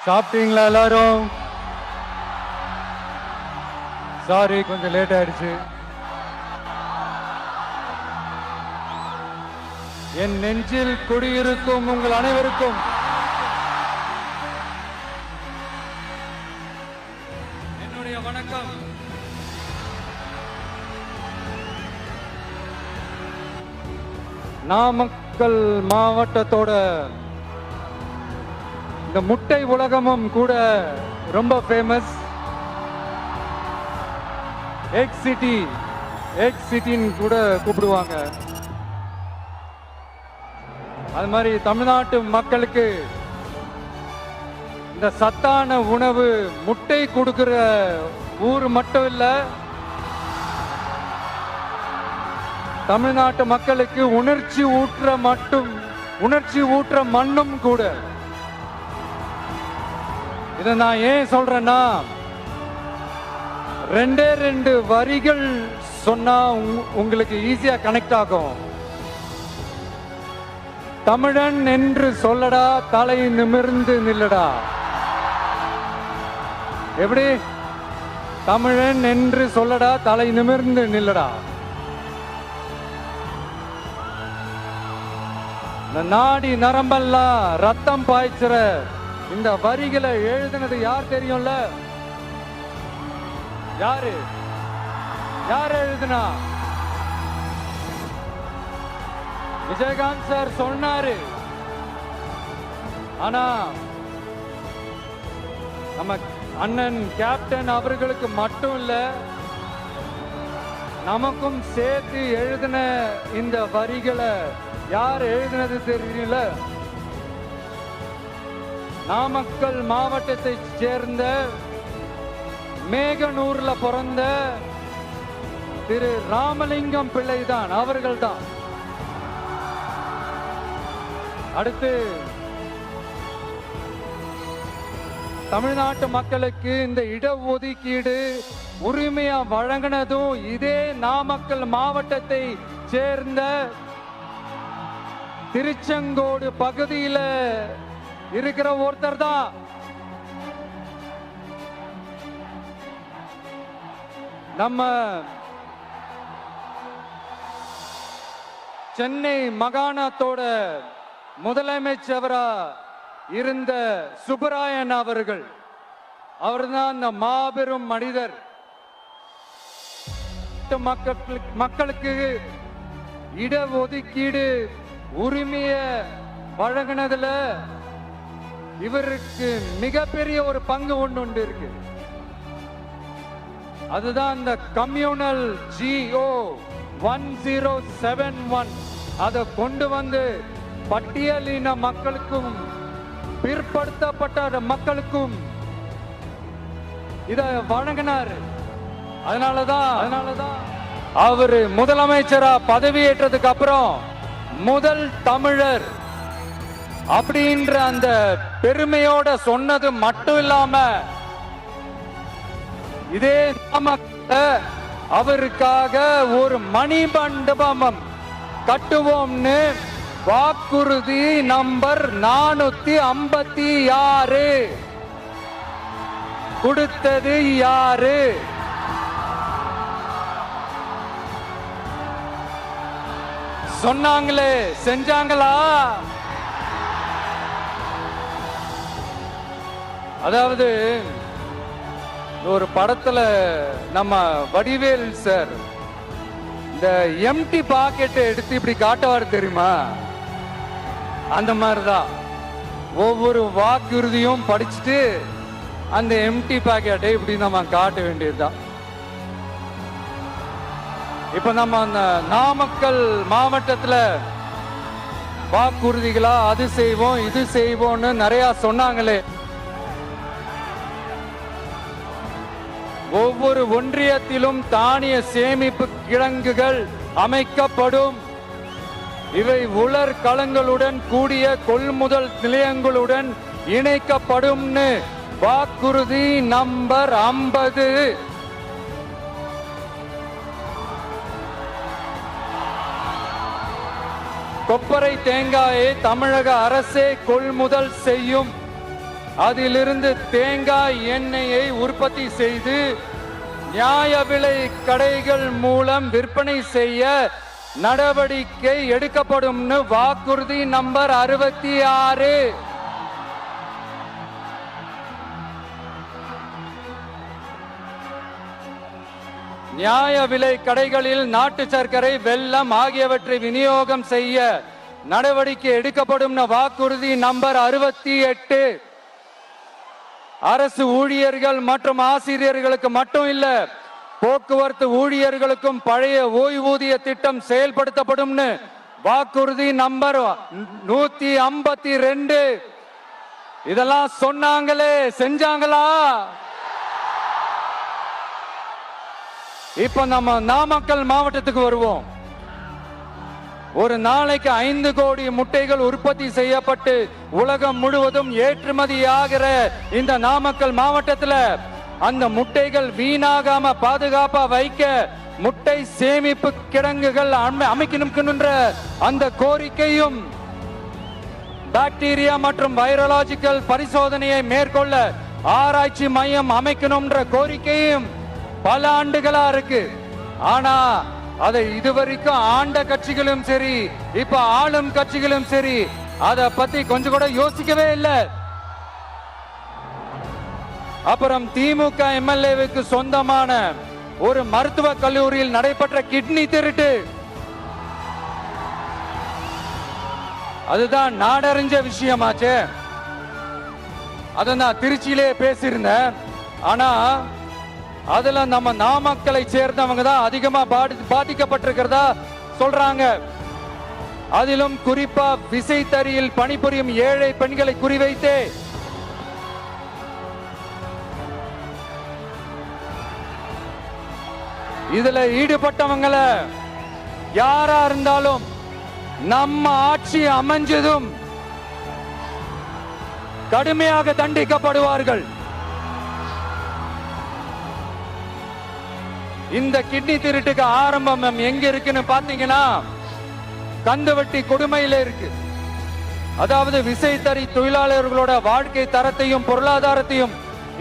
சாப்பிட்டீங்களா எல்லாரும்? சாரி, கொஞ்சம் லேட் ஆயிடுச்சு. என் நெஞ்சில் குடியிருக்கும் உங்கள் அனைவருக்கும் என்னுடைய வணக்கம். நாமக்கல் மாவட்டத்தோட இந்த முட்டை உலகமும் கூட ரொம்ப ஃபேமஸ். எக் சிட்டின்னு கூட கூப்பிடுவாங்க. அது மாதிரி தமிழ்நாட்டு மக்களுக்கு இந்த சத்தான உணவு முட்டை கொடுக்கிற ஊர் மட்டும் இல்ல, தமிழ்நாட்டு மக்களுக்கு உணர்ச்சி ஊற்ற மண்ணும் கூட. இதை நான் ஏன் சொல்றேன்னா, ரெண்டு வரிகள் சொன்னா உங்களுக்கு ஈஸியா கனெக்ட் ஆகும். தமிழன் என்று சொல்லடா, தலை நிமிர்ந்து நில்லடா. எப்படி? தமிழன் என்று சொல்லடா, தலை நிமிர்ந்து நில்லடா. நாடி நரம்பெல்லாம் ரத்தம் பாய்ச்சுற இந்த வரிகளை எழுதினது யார் தெரியும்ல? யார் எழுதுனா? விஜயகாந்த் சார் சொன்னாரு. ஆனா நம்ம அண்ணன் கேப்டன் அவர்களுக்கு மட்டும் இல்ல, நமக்கும் சேர்த்து எழுதின இந்த வரிகளை யார் எழுதினது தெரியல? நாமக்கல் மாவட்டத்தை சேர்ந்த மேகனூர்ல பிறந்த திரு ராமலிங்கம் பிள்ளை தான், அவர்கள் தான். அடுத்து தமிழ்நாட்டு மக்களுக்கு இந்த இடஒதுக்கீடு உரிமையா வழங்கினதும் இதே நாமக்கல் மாவட்டத்தை சேர்ந்த திருச்செங்கோடு பகுதியில இருக்கிற ஒருத்தர் தான். நம்ம சென்னை மாகாணத்தோட முதலமைச்சரா இருந்த சுப்பராயன் அவர்கள். அவர்தான் அந்த மாபெரும் மனிதர். மக்களுக்கு இடஒதுக்கீடு உரிமைய வழங்கினதுல இவருக்கு மிகப்பெரிய ஒரு பங்கு ஒன்று இருக்கு. அதுதான் இந்த கம்யூனல் GO 1071 அதை கொண்டு வந்து பட்டியலின மக்களுக்கும் பிற்படுத்தப்பட்ட மக்களுக்கும் இத வழங்கினார். அதனாலதான் அவரு முதலமைச்சரா பதவியேற்றதுக்கு அப்புறம் முதல் தமிழர் அப்படின்ற அந்த பெருமையோட சொன்னது மட்டும் இல்லாம, இதே அவருக்காக ஒரு மணிமண்டபம் கட்டுவோம்னு வாக்குறுதி நம்பர் 456 கொடுத்தது யாரு? சொன்னாங்களே, செஞ்சாங்களா? அதாவது ஒரு படத்துல நம்ம வடிவேல் சார் இந்த எம்டி பாக்கெட்டை எடுத்து இப்படி காட்டுவார் தெரியுமா? அந்த மாதிரிதான் ஒவ்வொரு வாக்குறுதியும் படிச்சுட்டு அந்த எம்டி பாக்கெட்டை இப்படி நம்ம காட்ட வேண்டியதுதான். இப்ப நம்ம அந்த நாமக்கல் மாவட்டத்துல வாக்குறுதிகளா அது செய்வோம் இது செய்வோம்னு நிறைய சொன்னாங்களே. ஒவ்வொரு ஒன்றியத்திலும் தானிய சேமிப்பு கிடங்குகள் அமைக்கப்படும். இவை உலர் களங்களுடன் கூடிய கொள்முதல் நிலையங்களுடன் இணைக்கப்படும். வாக்குறுதி நம்பர் 50. கொப்பரை தேங்காயை தமிழக அரசே கொள்முதல் செய்யும். அதிலிருந்து தேங்காய் எண்ணெயை உற்பத்தி செய்து நியாய விலை கடைகள் மூலம் விற்பனை செய்ய நடவடிக்கை எடுக்கப்படும் வாக்குறுதி நம்பர் 66. நியாய விலை கடைகளில் நாட்டு சர்க்கரை, வெல்லம் ஆகியவற்றை விநியோகம் செய்ய நடவடிக்கை எடுக்கப்படும் வாக்குறுதி நம்பர் 68. அரசு ஊழியர்கள் மற்றும் ஆசிரியர்களுக்கு மட்டும் இல்ல, போக்குவரத்து ஊழியர்களுக்கும் பழைய ஓய்வூதிய திட்டம் செயல்படுத்தப்படும் வாக்குறுதி நம்பர் 152. இதெல்லாம் சொன்னாங்களே, செஞ்சாங்களா? இப்ப நம்ம நாமக்கல் மாவட்டத்துக்கு வருவோம். ஒரு நாளைக்கு 5 கோடி முட்டைகள் உற்பத்தி செய்யப்பட்டு உலகம் முழுவதும் ஏற்றுமதி ஆகிற இந்த நாமக்கல் மாவட்டத்தில் அந்த முட்டைகள் வீணாகாம பாதுகாப்பா வைக்க முட்டை சேமிப்பு கிடங்குகள் அமைக்கணும்ன்ற அந்த கோரிக்கையும், பாக்டீரியா மற்றும் வைரலாஜிக்கல் பரிசோதனையை மேற்கொள்ள ஆராய்ச்சி மையம் அமைக்கணும்ன்ற கோரிக்கையும் பல ஆண்டுகளா இருக்கு. ஆனா அதை இதுவரைக்கும் ஆண்ட கட்சிகளும் சரி, இப்ப ஆளும் கட்சிகளும் சரி, அதை பத்தி கொஞ்சம் கூட யோசிக்கவே இல்லை. அப்புறம் திமுக எம்எல்ஏவுக்கு சொந்தமான ஒரு மருத்துவ கல்லூரியில் நடைபெற்ற கிட்னி திருட்டு, அதுதான் நாடறிஞ்ச விஷயமாச்சு. அத நான் திருச்சியிலே பேசியிருந்தேன். ஆனா அதுல நம்ம நாமக்கலை சேர்ந்தவங்க தான் அதிகமா பாதிக்கப்பட்டிருக்கிறதா சொல்றாங்க. அதிலும் குறிப்பா விசைத்தறியில் பணிபுரியும் ஏழை பெண்களை குறிவைத்தே இதுல ஈடுபட்டவங்கள யாரா இருந்தாலும் நம்ம ஆட்சி அமைஞ்சதும் கடுமையாக தண்டிக்கப்படுவார்கள். இந்த கிட்னி திருட்டுக்கு ஆரம்பம் எங்க இருக்குன்னு பாத்தீங்கன்னா கந்துவட்டி கொடுமையில இருக்கு. அதாவது விசைத்தறி தொழிலாளர்களோட வாழ்க்கை தரத்தையும் பொருளாதாரத்தையும்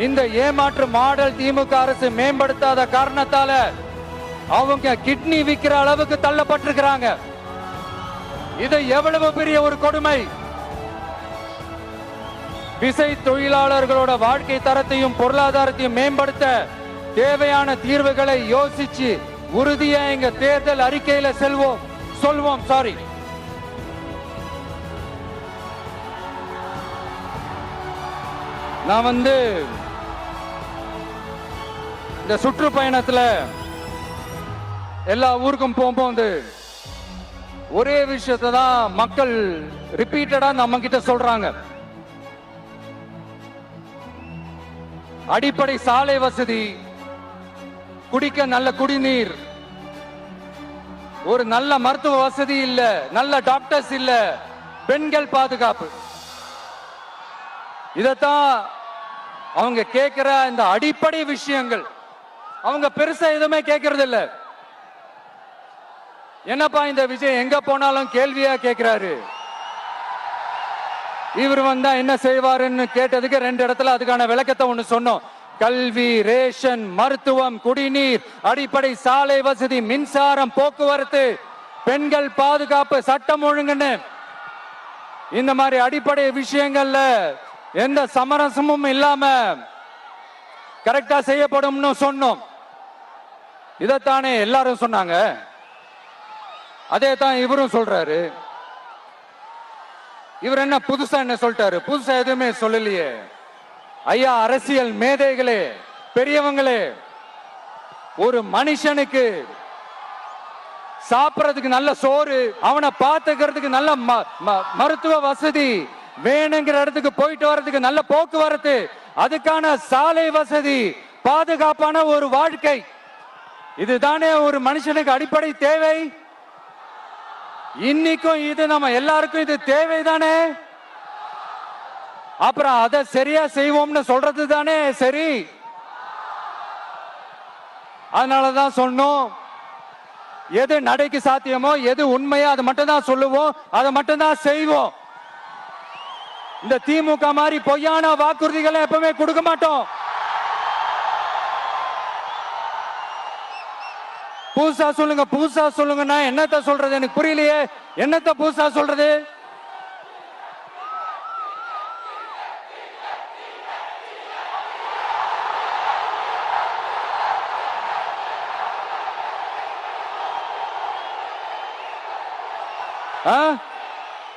இந்த ஏமாற்று மாடல் திமுக அரசு மேம்படுத்தாத காரணத்தால அவங்க கிட்னி விற்கிற அளவுக்கு தள்ளப்பட்டிருக்கிறாங்க. இது எவ்வளவு பெரிய ஒரு கொடுமை! விசை தொழிலாளர்களோட வாழ்க்கை தரத்தையும் பொருளாதாரத்தையும் மேம்படுத்த தேவையான தீர்வுகளை யோசிச்சு உறுதியா எங்க தேர்தல் அறிக்கையில சொல்வோம். நான் இந்த சுற்றுப்பயணத்துல எல்லா ஊருக்கும் போகும்போது ஒரே விஷயத்தை தான் மக்கள் ரிப்பீட்டடா நம்ம கிட்ட சொல்றாங்க. அடிப்படை சாலை வசதி, குடிக்க நல்ல குடிநீர், ஒரு நல்ல மருத்துவ வசதி இல்ல, நல்ல டாக்டர்ஸ் இல்ல, பெண்கள் பாதுகாப்பு. இதத்தான் அவங்க கேட்கிற இந்த அடிப்படை விஷயங்கள். அவங்க பெருசா எதுவுமே கேட்கறது இல்ல. என்னப்பா இந்த விஜய் எங்க போனாலும் கேள்வியா கேட்கிறாரு, இவர் வந்தா என்ன செய்வாருன்னு கேட்டதுக்கு 2 இடத்துல அதுக்கான விளக்கத்தை ஒண்ணு சொன்னோம். கல்வி, ரேஷன், மருத்துவம், குடிநீர், அடிப்படை சாலை வசதி, மின்சாரம், போக்குவரத்து, பெண்கள் பாதுகாப்பு, சட்டம் ஒழுங்குன்னு இந்த மாதிரி அடிப்படை விஷயங்கள்ல எந்த சமரசமும் இல்லாம கரெக்டா செய்யப்படும்னு சொன்னோம். இதத்தானே எல்லாரும் சொன்னாங்க, அதே தான் இவரும் சொல்றாரு. இவர் என்ன புதுசா என்ன சொல்லிட்டாரு? புதுசா எதுவுமே சொல்லலையே. ஐயா, அரசியல் மேதைகளே, பெரியவங்களே, ஒரு மனுஷனுக்கு சாப்பிடறதுக்கு நல்ல சோறு, அவனை பார்த்துக்கிறதுக்கு நல்ல மருத்துவ வசதி, வேணுங்கிற இடத்துக்கு போயிட்டு வர்றதுக்கு நல்ல போக்குவரத்து, அதுக்கான சாலை வசதி, பாதுகாப்பான ஒரு வாழ்க்கை, இதுதானே ஒரு மனுஷனுக்கு அடிப்படை தேவை. இன்னைக்கும் இது நம்ம எல்லாருக்கும் இது தேவைதானே. அப்புறம் அதை சரியா செய்வோம்னு சொல்றது தானே சரி. அதனாலதான் சொன்னோம், எது நடைக்கு சாத்தியமோ, எது உண்மையோ அதை மட்டும் தான் சொல்லுவோம், அதை மட்டும் தான் செய்வோம். இந்த திமுக மாதிரி பொய்யான வாக்குறுதிகளை எப்பவுமே கொடுக்க மாட்டோம். புதுசா சொல்லுங்க, புதுசா சொல்லுங்கன்னா என்னத்த சொல்றது எனக்கு புரியலையே. என்னத்த புதுசா சொல்றது?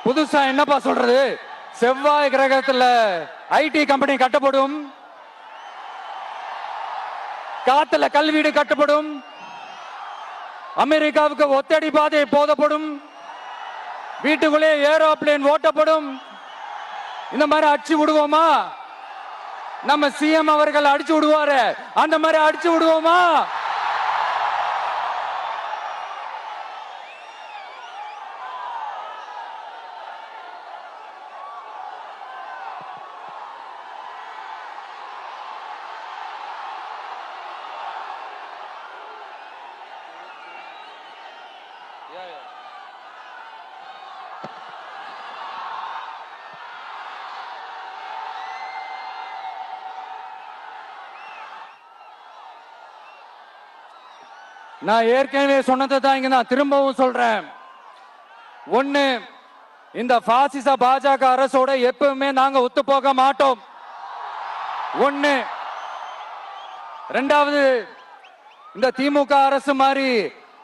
புதுசா என்னப்பா சொல்றது? செவ்வாய் கிரகத்துல ஐடி கம்பெனி கட்டப்படும், காத்துல கல்வீடு கட்டப்படும், அமெரிக்காவுக்கு ஒத்தடி பாதை போதப்படும், வீட்டுக்குள்ளே ஏரோப்ளேன் ஓட்டப்படும். இந்த மாதிரி அடிச்சு விடுவோமா? நம்ம சிஎம் அவர்கள் அடிச்சு விடுவாரு, அந்த மாதிரி அடிச்சு விடுவோமா? நான் ஏற்கனவே சொன்னதை தான் இங்க நான் திரும்பவும் சொல்றேன். ஒண்ணு, இந்த பாசிச பாஜக அரசோட எப்பவுமே நாங்க ஒத்து போக மாட்டோம். ஒண்ணு. ரெண்டாவது, இந்த திமுக அரசு மாதிரி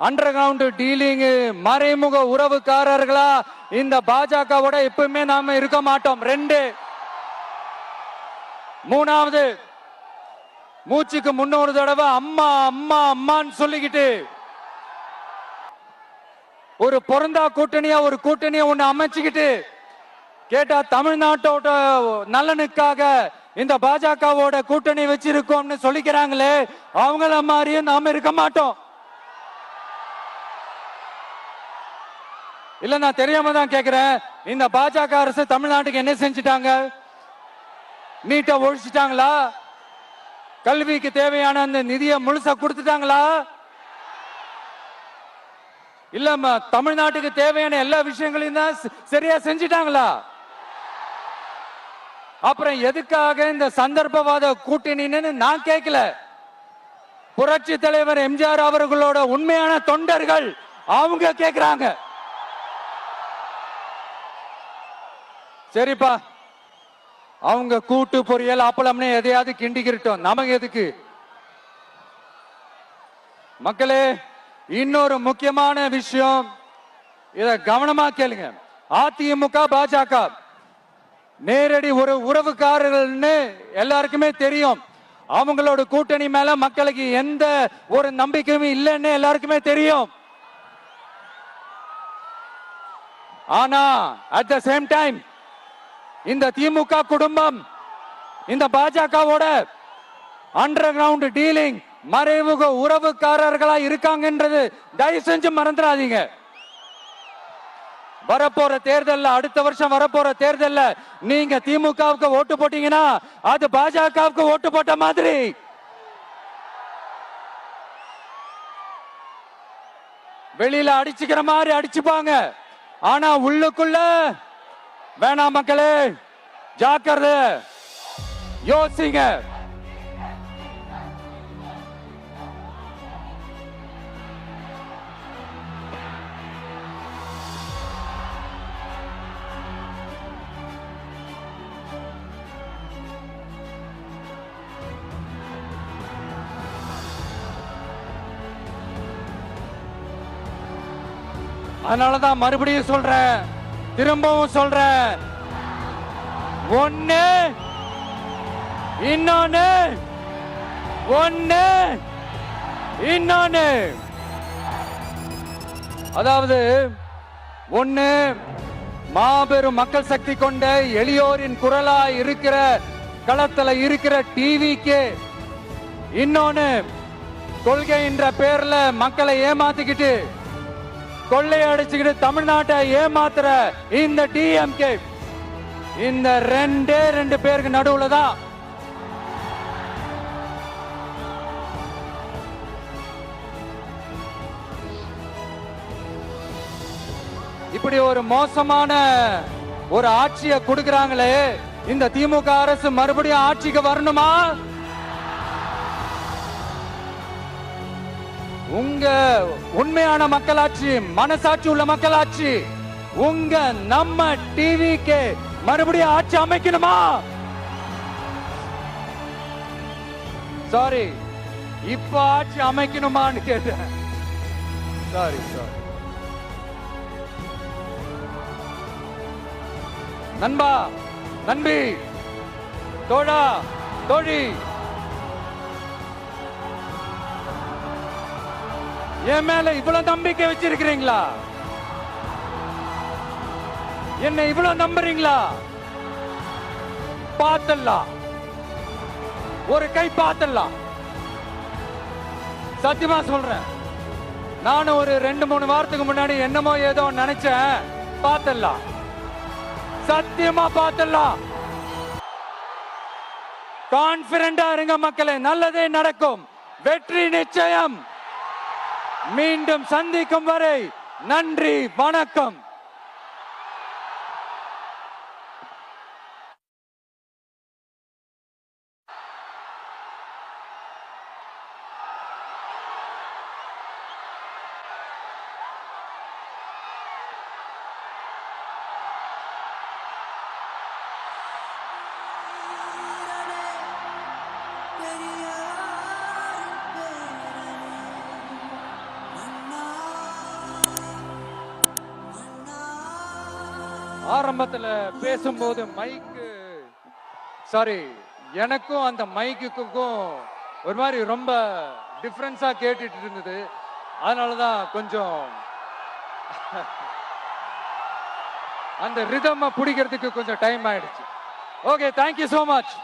அண்டர் கிரவுண்ட் டீலிங், மறைமுக உறவுக்காரர்களா இந்த பாஜகவோட எப்பவுமே நாம இருக்க மாட்டோம். ரெண்டு. மூணாவது, மூச்சுக்கு முன்னொரு தடவை அம்மா அம்மா அம்மான்னு சொல்லிக்கிட்டு ஒரு பொருந்தா கூட்டணியா ஒரு கூட்டணியா ஒண்ணு அமைச்சுக்கிட்டு கேட்டா தமிழ்நாட்டோட நலனுக்காக இந்த பாஜகவோட கூட்டணி வச்சிருக்கோம்னு சொல்லிக்கிறாங்களே, அவங்கள மாதிரியும் நாம இருக்க மாட்டோம். இல்ல, நான் தெரியாம தான் கேக்குறேன். இந்த பாஜக அரசு தமிழ்நாட்டுக்கு என்ன செஞ்சிட்டாங்க? நீட்டை ஒழிச்சிட்டாங்களா? கல்விக்கு தேவையான அந்த நிதியை முழுசா கொடுத்துட்டாங்களா? இல்ல தமிழ்நாட்டுக்கு தேவையான எல்லா விஷயங்களையும் தான் சரியா செஞ்சிட்டாங்களா? அப்புறம் எதுக்காக இந்த சந்தர்ப்பவாத கூட்டணின்னு நான் கேட்கல. புரட்சி தலைவர் எம்ஜிஆர் அவர்களோட உண்மையான தொண்டர்கள் அவங்க கேக்குறாங்க. சரிப்பா, அவங்க கூட்டு பொரியல் அப்பளம்னு எதையாவது கிண்டிக்கிட்டோம், நமக்கு எதுக்கு? மக்களே, இன்னொரு முக்கியமான விஷயம், இத கவனமா கேளுங்க. அதிமுக பாஜக நேரடி ஒரு உறவுக்காரர்கள்னு எல்லாருக்குமே தெரியும். அவங்களோட கூட்டணி மேல மக்களுக்கு எந்த ஒரு நம்பிக்கையும் இல்லைன்னு எல்லாருக்குமே தெரியும். ஆனா அட் த சேம் டைம் இந்த திமுக குடும்பம் இந்த பாஜகவோட அண்டர் கிரவுண்ட் டீலிங், மறைமுக உறவுக்காரர்களா இருக்காங்கன்றது தயவு செஞ்சு மறந்துடாதீங்க. வரப்போற தேர்தல், அடுத்த வருஷம் வரப்போற தேர்தல்ல நீங்க திமுகவுக்கு ஓட்டு போட்டீங்கன்னா அது பாஜகவுக்கு ஓட்டு போட்ட மாதிரி. வெளியில அடிச்சுக்கிற மாதிரி அடிச்சுப்பாங்க, ஆனா உள்ளுக்குள்ள வேணாம். மக்களே, ஜாக்கிரதை, யோசிங்க. அதனாலதான் மறுபடியும் சொல்றேன், திரும்பவும் சொல்றேன், ஒண்ணு இன்னொன்னு, ஒண்ணு இன்னொன்னு. அதாவது ஒண்ணு, மாபெரும் மக்கள் சக்தி கொண்ட எளியோரின் குரலா இருக்கிற களத்துல இருக்கிற டிவிக்கு, இன்னொன்னு கொள்கை என்ற பேர்ல மக்களை ஏமாத்திக்கிட்டு கொள்ளையடிச்சுக்கிட்டு தமிழ்நாட்டை ஏமாத்துற இந்த டிஎம்கே. இந்த ரெண்டு பேருக்கு நடுவுல தான் இப்படி ஒரு மோசமான ஒரு ஆட்சியை கொடுக்கறாங்களே, இந்த திமுக அரசு மறுபடியும் ஆட்சிக்கு வரணுமா? உங்க உண்மையான மக்களாட்சி, மனசாட்சி உள்ள மக்களாட்சி, உங்க நம்ம டிவிக்கு மறுபடியும் ஆட்சி அமைக்கணுமா? சாரி, இப்ப ஆட்சி அமைக்கணுமான்னு கேட்டேன். Sorry sorry. நண்பா, நண்பி, தோழா, தோழி, என் மேல இவ்வளவு நம்பிக்கை வச்சிருக்கிறீங்களா? என்ன இவ்வளவு நம்புறீங்களா? பார்த்தலாம், ஒரு கை பார்த்தலாம். சத்தியமா சொல்றேன், நானும் ஒரு 2-3 வாரத்துக்கு முன்னாடி என்னமோ ஏதோ நினைச்சேன். பார்த்தலாம், சத்தியமா பார்த்தலாம். கான்பிடண்டா இருங்க மக்களே, நல்லதே நடக்கும், வெற்றி நிச்சயம். மீண்டும் சந்திக்கும் வரை நன்றி, வணக்கம். ஆரம்பத்துல பேசும்போது மைக்கு, சாரி, எனக்கும் அந்த மைக்குக்கும் ஒரு மாதிரி ரொம்ப டிஃபரன்ஸா கேட்டுட்டு இருந்தது. அதனாலதான் கொஞ்சம் அந்த ரிதம் பிடிக்கிறதுக்கு கொஞ்சம் டைம் ஆயிடுச்சு. Okay, thank you so much.